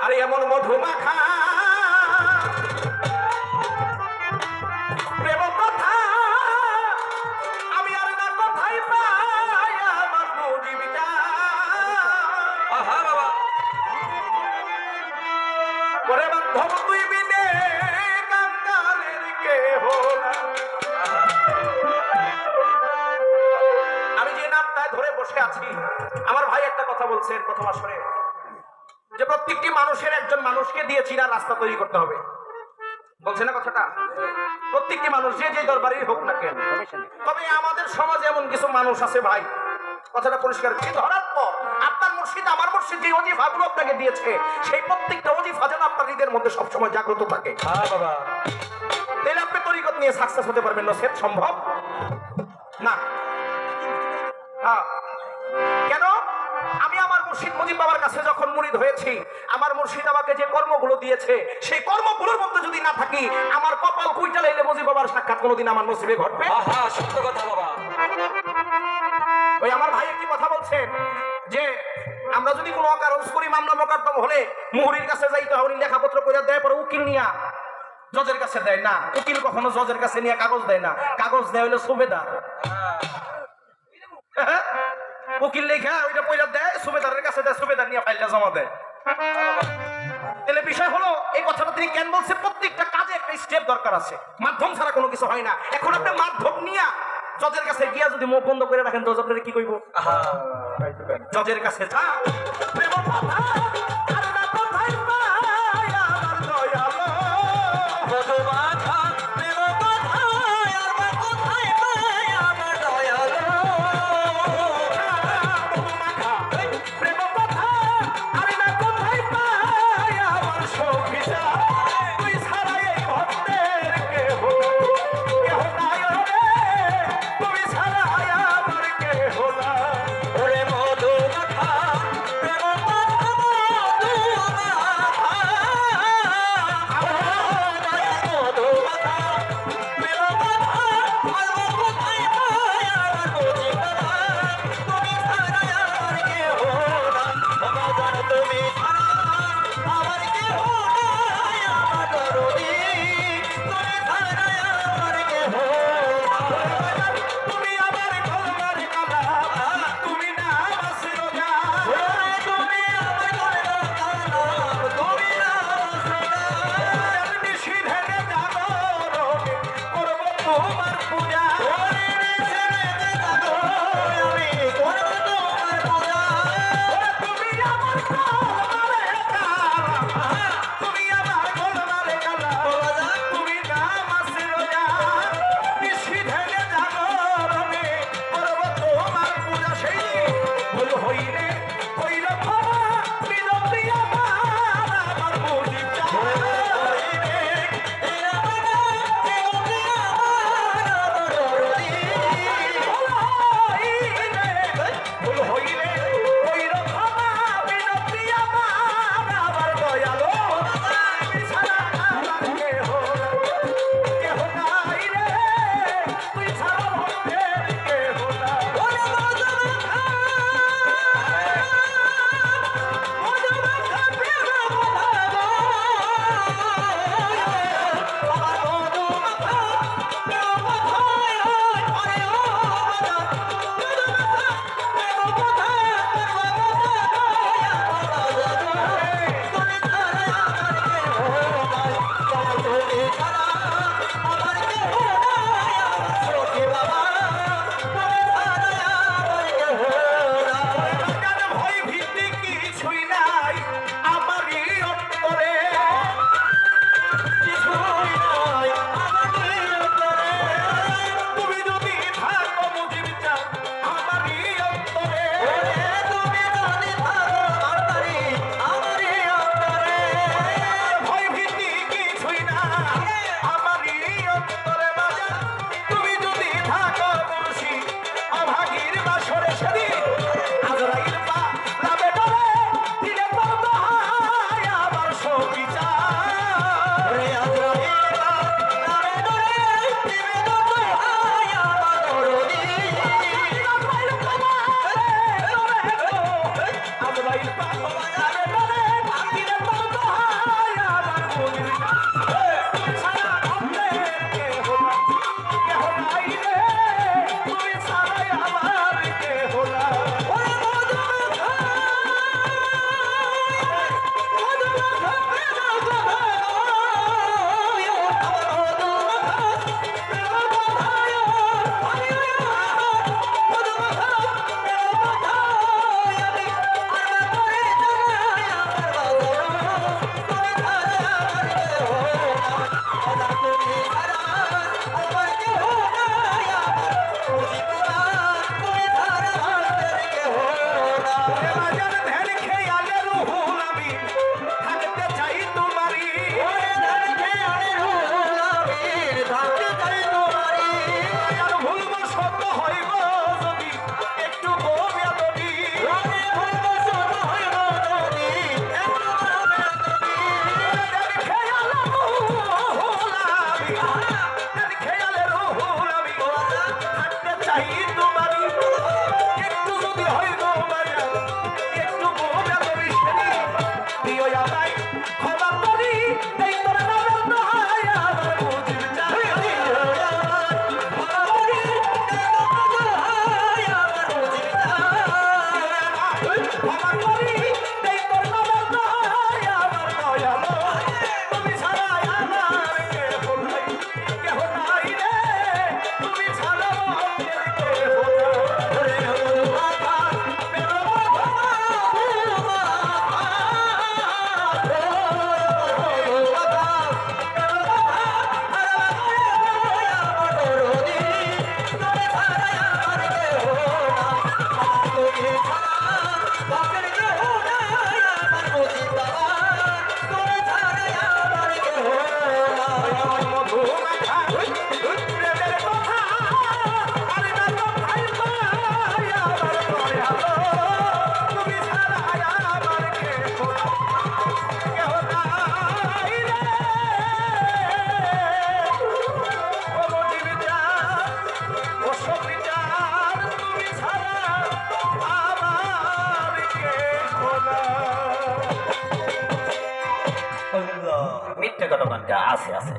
আরে এমন মধু মাখা প্রেম কথা আমি আর না কোথায় পাই আমার মুজিবটা। আহা বাবা করে বান্ধব তুই বিনে কাঙ্গালের কেহ না। আমি যে নামটায় ধরে বসে আছি, আমার ভাই একটা কথা বলছেন প্রথম আসরে যে প্রত্যেকটি মানুষের একজন মানুষকে দিয়ে চিনার রাস্তা তৈরি করতে হবে, বলছে না কথাটা? প্রত্যেকটি মানুষ যে যে দরবারই হোক না কেন, তবে আমাদের সমাজে এমন কিছু মানুষ আছে ভাই, কথাটা পরিষ্কার কি ধরার পর আপনার মুর্শিদ আমার মুর্শিদ যে ওজিফাগুলো আপনাকে দিয়েছে সেই প্রত্যেকটা ওজিফা যেন আপনার হৃদয়ের মধ্যে সবসময় জাগ্রত থাকে। বাবা তাহলে আপনি তরিকত নিয়ে সাকসেস হতে পারবেন না, সে সম্ভব না। হ্যাঁ কেন? আমি আমার মুর্শিদ মুজিব বাবার কাছে যখন মুরিদ হয়েছি, আমার মুর্শিদ আমাকে যে কর্মগুলো দিয়েছে সেই কর্মগুলোর মধ্যে যদি না থাকি, আমার কপাল কুইটা লাইলে মুজিব বাবার সাক্ষাৎ কোনোদিন আমার নসিবে ঘটবে? সত্য কথা বাবা। ওই আমার ভাই একটি কথা বলছেন যে আমরা যদি কোনো অকারণ করি, মামলা মোকদ্দমা হলে মুহুরির কাছে যাইতে হবে, লেখাপত্র করে দেয়, পরে উকিল নিয়া জজের কাছে দেয় না। উকিল কখনো জজের কাছে নিয়ে কাগজ দেয় না, কাগজ দেয় হলে সুবেদার। উকিল লেখা ওইটা পয়লা দেয়, সুবেদারের কাছে দেয়, সুবেদার নিয়ে ফাইলটা জমা দেয়। তাহলে বিষয় হলো এই কথাটা তিনি কেন বলছে, প্রত্যেকটা কাজে একটা স্টেপ দরকার আছে, মাধ্যম ছাড়া কোনো কিছু হয় না। এখন আপনি মাধ্যম নিয়ে জজের কাছে গিয়া যদি মুখ বন্ধ করে রাখেন, জজ আপনারা কি কইব? জজের কাছে যা বাজার ধ্যান খেয়ালে রুহুল আমি থাকতে চাই তোমারই আর ভুলব সত্য হইব যদি একটু গোবিয়াদবি খেয়ালে রুহুল আমি থাকতে চাই তোমারই একটু যদি হইব বাজার একটু গোবিয়াদবি সেনি দিও আমায় ক্ষমা করি এই তোর নামের দোহাই আমার বুঝির চাই ক্ষমা করি এই তোর নামের দোহাই আমার দয়ালো তুমি ছাড়া আমার কেহ নাই রে তুমি ছাড়া মিথ্যে কথা আছে আছে